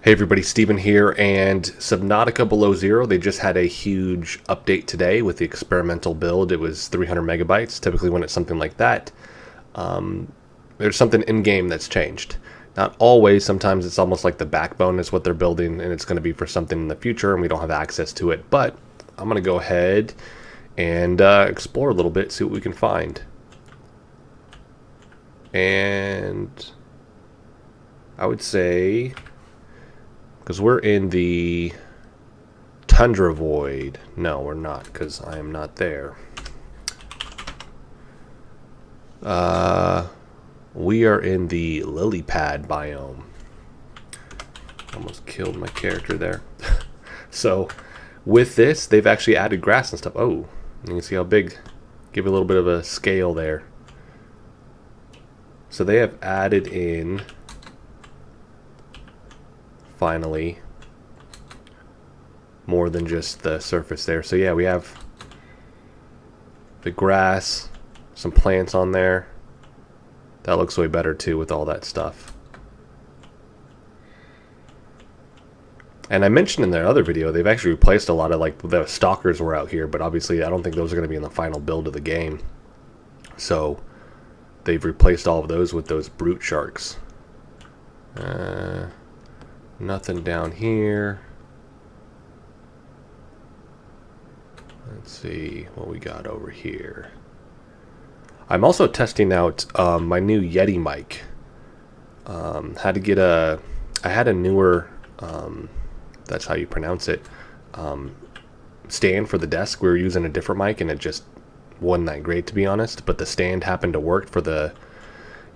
Hey everybody, Steven here, and Subnautica Below Zero, they just had a huge update today with the experimental build. It was 300 megabytes. Typically when it's something like that, there's something in-game that's changed. Not always, sometimes it's almost like the backbone is what they're building, and it's going to be for something in the future, and we don't have access to it. But I'm going to go ahead and explore a little bit, see what we can find. And I would say, because we're in the Tundra Void. No, we're not, because I am not there. We are in the lily pad biome. Almost killed my character there. So, with this, they've actually added grass and stuff. Oh, you can see how big. Give it a little bit of a scale there. So they have added in, finally, more than just the surface there. So yeah, we have the grass, some plants on there. That looks way better too with all that stuff. And I mentioned in their other video, they've actually replaced a lot of, like, the stalkers were out here, but obviously I don't think those are going to be in the final build of the game. So they've replaced all of those with those brute sharks. Nothing down here. Let's see what we got over here. I'm also testing out my new Yeti mic. Had to get I had a newer, that's how you pronounce it, stand for the desk. We were using a different mic and it just wasn't that great, to be honest. But the stand happened to work for the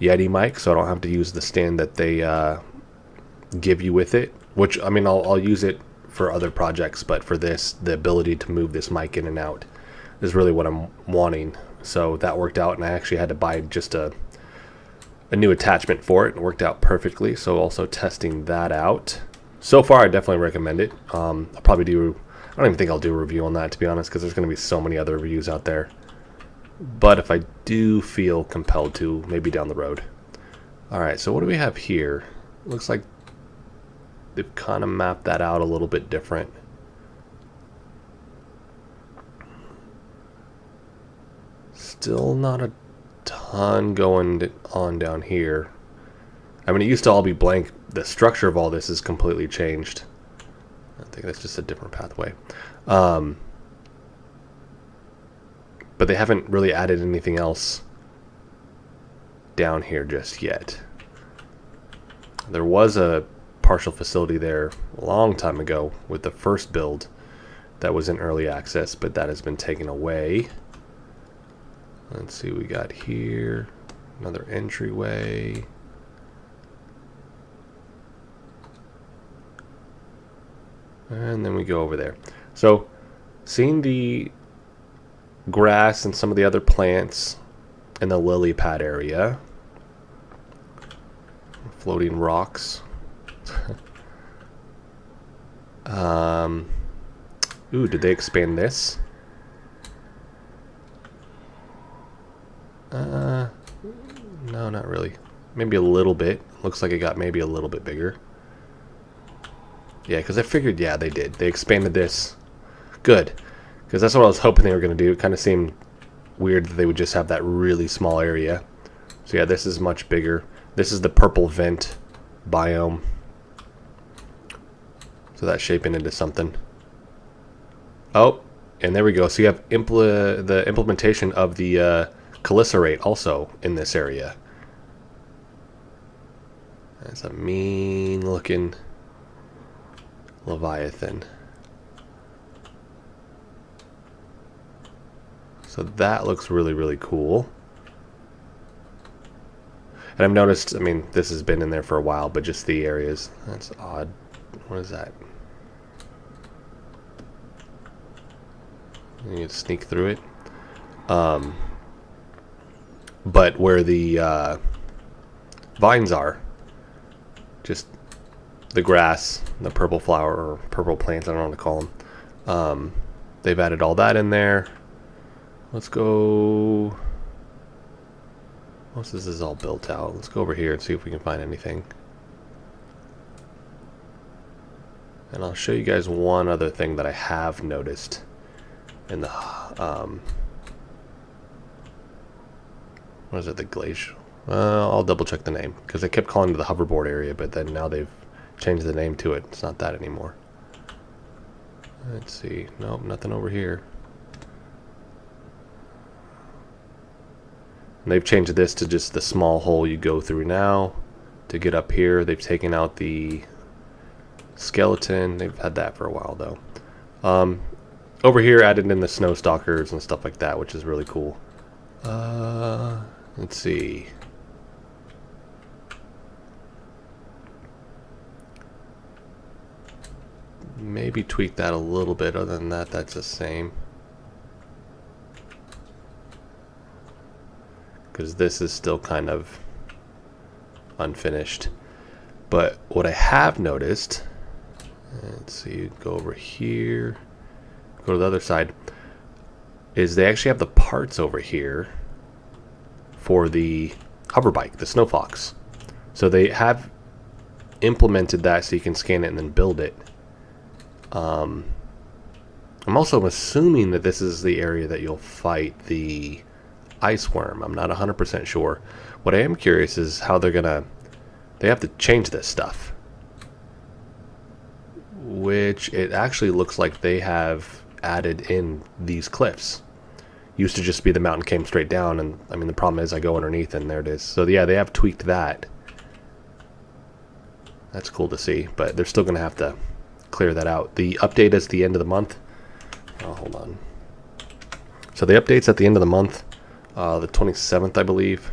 Yeti mic, so I don't have to use the stand that they give you with it. Which, I mean, I'll use it for other projects, but for this, the ability to move this mic in and out is really what I'm wanting. So that worked out, and I actually had to buy just a new attachment for it, and it worked out perfectly. So also testing that out. So far, I definitely recommend it. I'll probably do, I don't even think I'll do a review on that, to be honest, because there's going to be so many other reviews out there. But if I do feel compelled to, maybe down the road. Alright, so what do we have here? Looks like they've kind of mapped that out a little bit different. Still not a ton going on down here. I mean, it used to all be blank. The structure of all this is completely changed. I think that's just a different pathway. But they haven't really added anything else down here just yet. There was a partial facility there a long time ago with the first build that was in early access, but that has been taken away. Let's see what we got here. Another entryway. And then we go over there. So, seeing the grass and some of the other plants in the lily pad area. Floating rocks. Ooh, did they expand this? No, not really. Maybe a little bit. Looks like it got maybe a little bit bigger. Yeah, because I figured, yeah, they did. They expanded this. Good. Because that's what I was hoping they were going to do. It kind of seemed weird that they would just have that really small area. So yeah, this is much bigger. This is the purple vent biome. So that's shaping into something. Oh, and there we go. So you have the implementation of the Calicyrate also in this area. That's a mean looking Leviathan. So that looks really, really cool. And I've noticed, I mean, this has been in there for a while, but just the areas. That's odd. What is that? You need to sneak through it. But where the vines are, just the grass, the purple flower, or purple plants, I don't know what to call them. They've added all that in there. Let's go. Once this is all built out, let's go over here and see if we can find anything. And I'll show you guys one other thing that I have noticed in the what is it, the glacier? I'll double check the name because they kept calling it the hoverboard area, but then now they've changed the name to it. It's not that anymore. Let's see. Nope, nothing over here. And they've changed this to just the small hole you go through now to get up here. They've taken out the skeleton. They've had that for a while though. Over here added in the snow stalkers and stuff like that, which is really cool. Let's see. Maybe tweak that a little bit. Other than that, that's the same. Because this is still kind of unfinished. But what I have noticed, let's see, go over here, go to the other side, is they actually have the parts over here for the hover bike, the Snow Fox. So they have implemented that so you can scan it and then build it. I'm also assuming that this is the area that you'll fight the ice worm. I'm not 100% sure. What I am curious is how they have to change this stuff, which it actually looks like they have added in these cliffs. Used to just be the mountain came straight down, and I mean the problem is I go underneath and there it is. So yeah, they have tweaked that. That's cool to see, but they're still gonna have to clear that out. The update is the end of the month. Oh, hold on. So the update's at the end of the month, the 27th, I believe.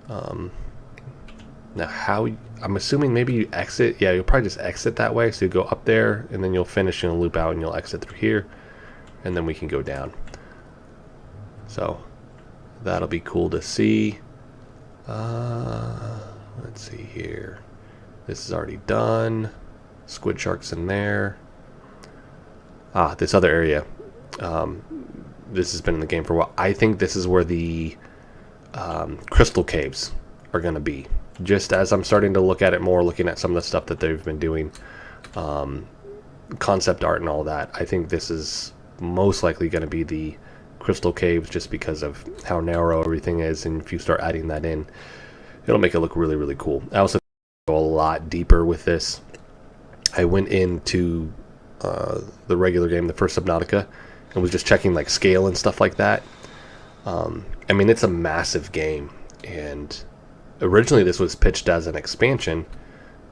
Now how, I'm assuming maybe you exit. Yeah, you'll probably just exit that way. So you go up there and then you'll finish and loop out and you'll exit through here and then we can go down. So that'll be cool to see. Let's see here. This is already done. Squid sharks in there. This other area. This has been in the game for a while. I think this is where the crystal caves are going to be. Just as I'm starting to look at it more, looking at some of the stuff that they've been doing, concept art and all that, I think this is most likely going to be the crystal caves just because of how narrow everything is, and if you start adding that in, it'll make it look really, really cool. I also go a lot deeper with this. I went into the regular game, the first Subnautica, and was just checking like scale and stuff like that. I mean, it's a massive game, and originally this was pitched as an expansion.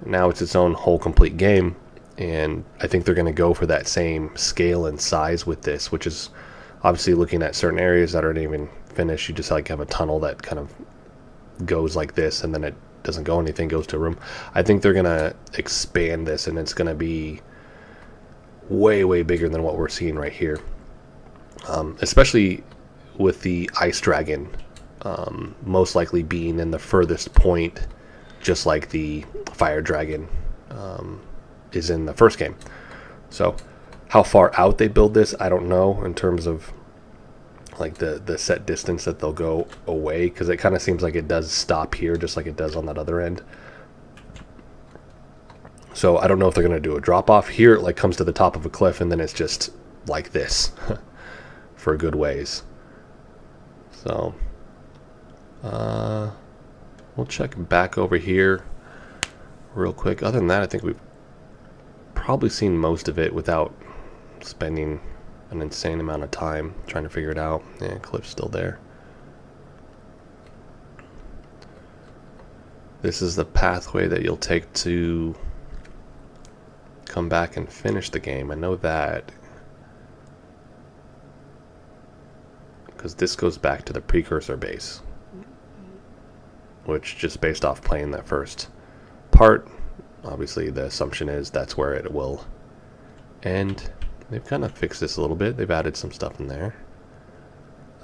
Now it's its own whole complete game, and I think they're going to go for that same scale and size with this, which is obviously looking at certain areas that aren't even finished. You just like have a tunnel that kind of goes like this, and then it doesn't go anything, goes to a room. I think they're going to expand this, and it's going to be way, way bigger than what we're seeing right here. Especially with the ice dragon most likely being in the furthest point, just like the fire dragon is in the first game. So how far out they build this, I don't know in terms of like the set distance that they'll go away, because it kind of seems like it does stop here just like it does on that other end. So I don't know if they're going to do a drop off here. It like comes to the top of a cliff and then it's just like this for a good ways. So we'll check back over here real quick. Other than that, I think we've probably seen most of it without spending an insane amount of time trying to figure it out. Yeah, cliff's still there. This is the pathway that you'll take to come back and finish the game. I know that because this goes back to the precursor base, which just based off playing that first part, obviously the assumption is that's where it will end. They've kind of fixed this a little bit. They've added some stuff in there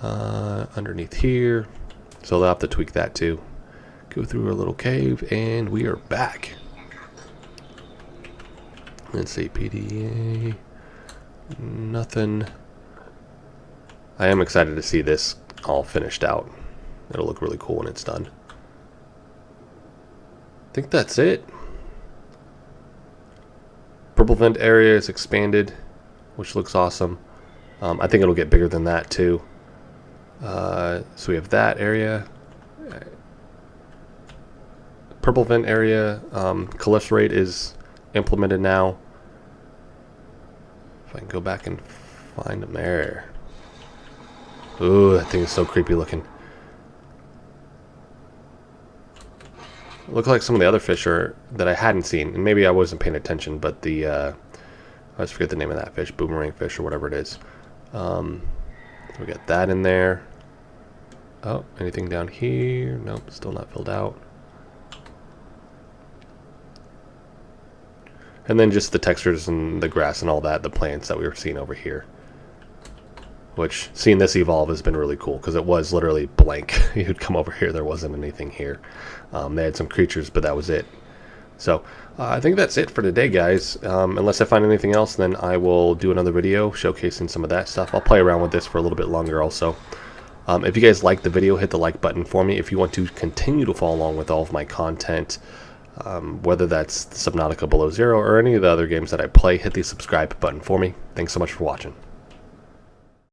underneath here, so they'll have to tweak that too. Go through a little cave and we are back. Let's see, PDA, nothing. I am excited to see this all finished out. It'll look really cool when it's done. I think that's it. purple vent area is expanded, which looks awesome. I think it'll get bigger than that too. So we have that area. Purple vent area. Calypso rate is implemented now. If I can go back and find them there. Ooh, that thing is so creepy looking. Look like some of the other fish are that I hadn't seen, and maybe I wasn't paying attention, but the I always forget the name of that fish, boomerang fish or whatever it is. We got that in there. Oh, anything down here? Nope, still not filled out. And then just the textures and the grass and all that, the plants that we were seeing over here. Which, seeing this evolve has been really cool, because it was literally blank. You'd come over here, there wasn't anything here. They had some creatures, but that was it. So, I think that's it for today, guys. Unless I find anything else, then I will do another video showcasing some of that stuff. I'll play around with this for a little bit longer also. If you guys liked the video, hit the like button for me. If you want to continue to follow along with all of my content, whether that's Subnautica Below Zero or any of the other games that I play, hit the subscribe button for me. Thanks so much for watching.